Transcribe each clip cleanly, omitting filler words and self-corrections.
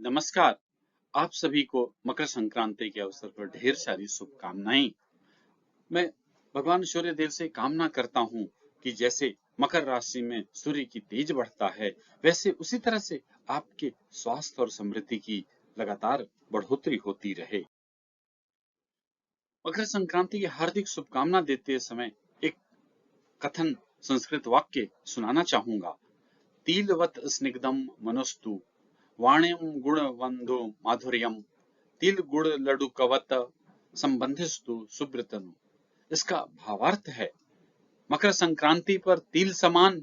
नमस्कार। आप सभी को मकर संक्रांति के अवसर पर ढेर सारी शुभकामनाएं। मैं भगवान सूर्य देव से कामना करता हूं कि जैसे मकर राशि में सूर्य की तेज बढ़ता है, वैसे उसी तरह से आपके स्वास्थ्य और समृद्धि की लगातार बढ़ोतरी होती रहे। मकर संक्रांति की हार्दिक शुभकामना देते समय एक कथन संस्कृत वाक्य सुनाना चाहूंगा। तिलवत् स्निग्धं मनोस्तु वाण्यं गुणवन्धो माधुर्यम् तिल गुड़ लड्डू कवत संबंधिस्तु सुब्रतनु। इसका भावार्थ है, मकर संक्रांति पर तिल समान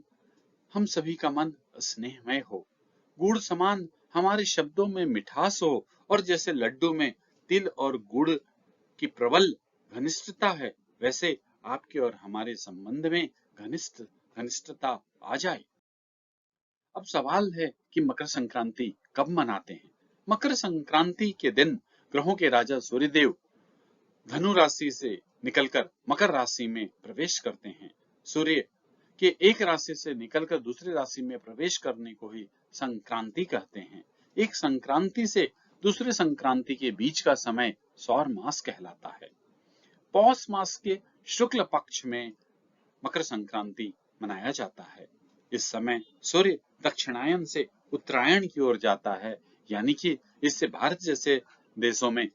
हम सभी का मन स्नेहमय हो, गुड़ समान हमारे शब्दों में मिठास हो, और जैसे लड्डू में तिल और गुड़ की प्रबल घनिष्ठता है, वैसे आपके और हमारे संबंध में घनिष्ठता आ जाए। अब सवाल है कि मकर संक्रांति कब मनाते हैं। मकर संक्रांति के दिन ग्रहों के राजा सूर्यदेव धनु राशि से निकलकर मकर राशि में प्रवेश करते हैं। सूर्य के एक राशि से निकलकर दूसरी राशि में प्रवेश करने को ही संक्रांति कहते हैं। एक संक्रांति से दूसरे संक्रांति के बीच का समय सौर मास कहलाता है। पौष मास के शुक्ल पक्ष में मकर संक्रांति मनाया जाता है। इस समय सूर्य दक्षिणायन से उत्तरायण की ओर जाता है, यानी कि इससे भारत जैसे देशों में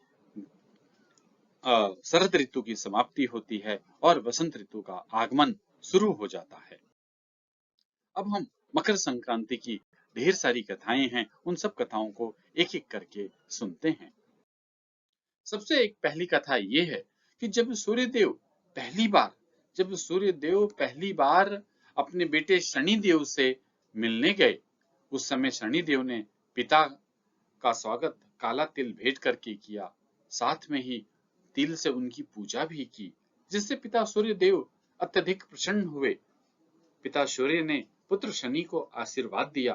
शरद ऋतु की समाप्ति होती है और वसंत ऋतु का आगमन शुरू हो जाता है। अब हम मकर संक्रांति की ढेर सारी कथाएं हैं, उन सब कथाओं को एक एक करके सुनते हैं। सबसे एक पहली कथा ये है कि जब सूर्यदेव पहली बार अपने बेटे शनिदेव से मिलने गए, उस समय शनिदेव ने पिता का स्वागत काला तिल भेंट करके किया। साथ में ही तिल से उनकी पूजा भी की, जिससे पिता सूर्यदेव अत्यधिक प्रसन्न हुए। पिता सूर्य ने पुत्र शनि को आशीर्वाद दिया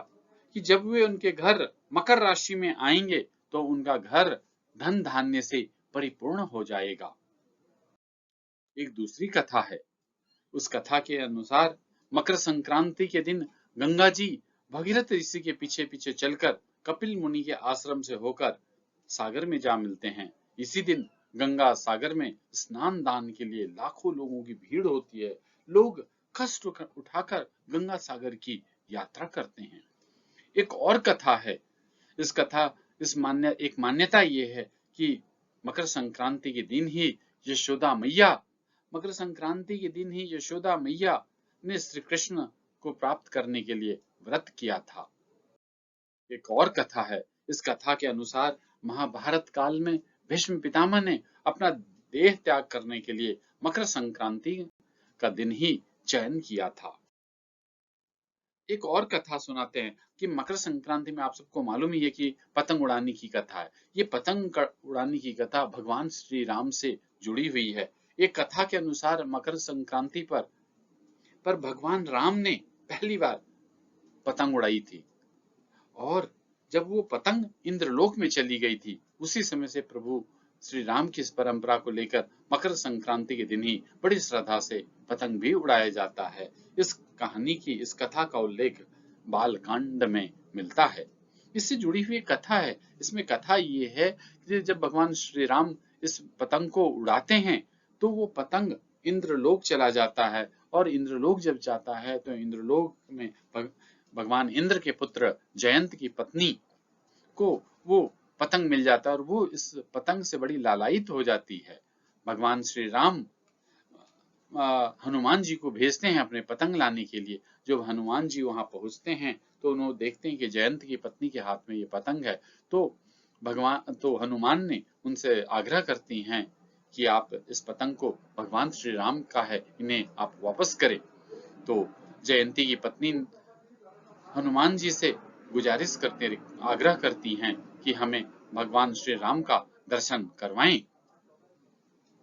कि जब वे उनके घर मकर राशि में आएंगे तो उनका घर धन धान्य से परिपूर्ण हो जाएगा। एक दूसरी कथा है। उस कथा के अनुसार मकर संक्रांति के दिन गंगा जी भगीरथ ऋषि के पीछे पीछे चलकर कपिल मुनि के आश्रम से होकर सागर में जा मिलते हैं। इसी दिन गंगा सागर में स्नान दान के लिए लाखों लोगों की भीड़ होती है। लोग कष्ट उठाकर गंगा सागर की यात्रा करते हैं। एक और कथा है। एक मान्यता ये है कि मकर संक्रांति के दिन ही यशोदा मैया ने श्री कृष्ण को प्राप्त करने के लिए व्रत किया था। एक और कथा है। इस कथा के अनुसार महाभारत काल में भीष्म पितामह ने अपना देह त्याग करने के लिए मकर संक्रांति का दिन ही चयन किया था। एक और कथा सुनाते हैं कि मकर संक्रांति में आप सबको मालूम ही है कि पतंग उड़ाने की कथा है। ये पतंग उड़ाने की कथा भगवान श्री राम से जुड़ी हुई है। एक कथा के अनुसार मकर संक्रांति पर भगवान राम ने पहली बार पतंग उड़ाई थी, और जब वो पतंग इंद्रलोक में चली गई थी, उसी समय से प्रभु श्री राम की इस परंपरा को लेकर मकर संक्रांति के दिन ही बड़ी श्रद्धा से पतंग भी उड़ाया जाता है। इस कथा का उल्लेख बालकांड में मिलता है। इससे जुड़ी हुई कथा है। इसमें कथा ये है कि जब भगवान श्री राम इस पतंग को उड़ाते हैं तो वो पतंग इंद्रलोक चला जाता है, और इंद्रलोक जब जाता है तो इंद्रलोक में भगवान इंद्र के पुत्र जयंत की पत्नी को वो पतंग मिल जाता है, और वो इस पतंग से बड़ी लालायित हो जाती है। भगवान श्री राम हनुमान जी को भेजते हैं अपने पतंग लाने के लिए। जब हनुमान जी वहां पहुंचते हैं तो उन्होंने देखते हैं कि जयंत की पत्नी के हाथ में ये पतंग है। तो हनुमान ने उनसे आग्रह करती हैं कि आप इस पतंग को, भगवान श्री राम का है, इन्हें आप वापस करें। तो जयंती की पत्नी हनुमान जी से आग्रह करती हैं कि हमें भगवान श्री राम का दर्शन करवाएं।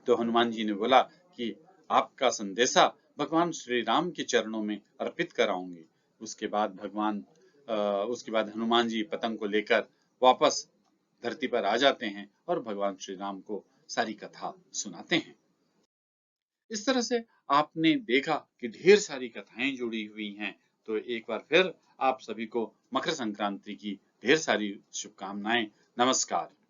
तो हनुमान जी ने बोला कि आपका संदेशा भगवान श्री राम के चरणों में अर्पित कराऊंगी। उसके बाद हनुमान जी पतंग को लेकर वापस धरती पर आ जाते हैं और भगवान श्री राम को सारी कथा सुनाते हैं। इस तरह से आपने देखा कि ढेर सारी कथाएं जुड़ी हुई हैं। तो एक बार फिर आप सभी को मकर संक्रांति की ढेर सारी शुभकामनाएं। नमस्कार।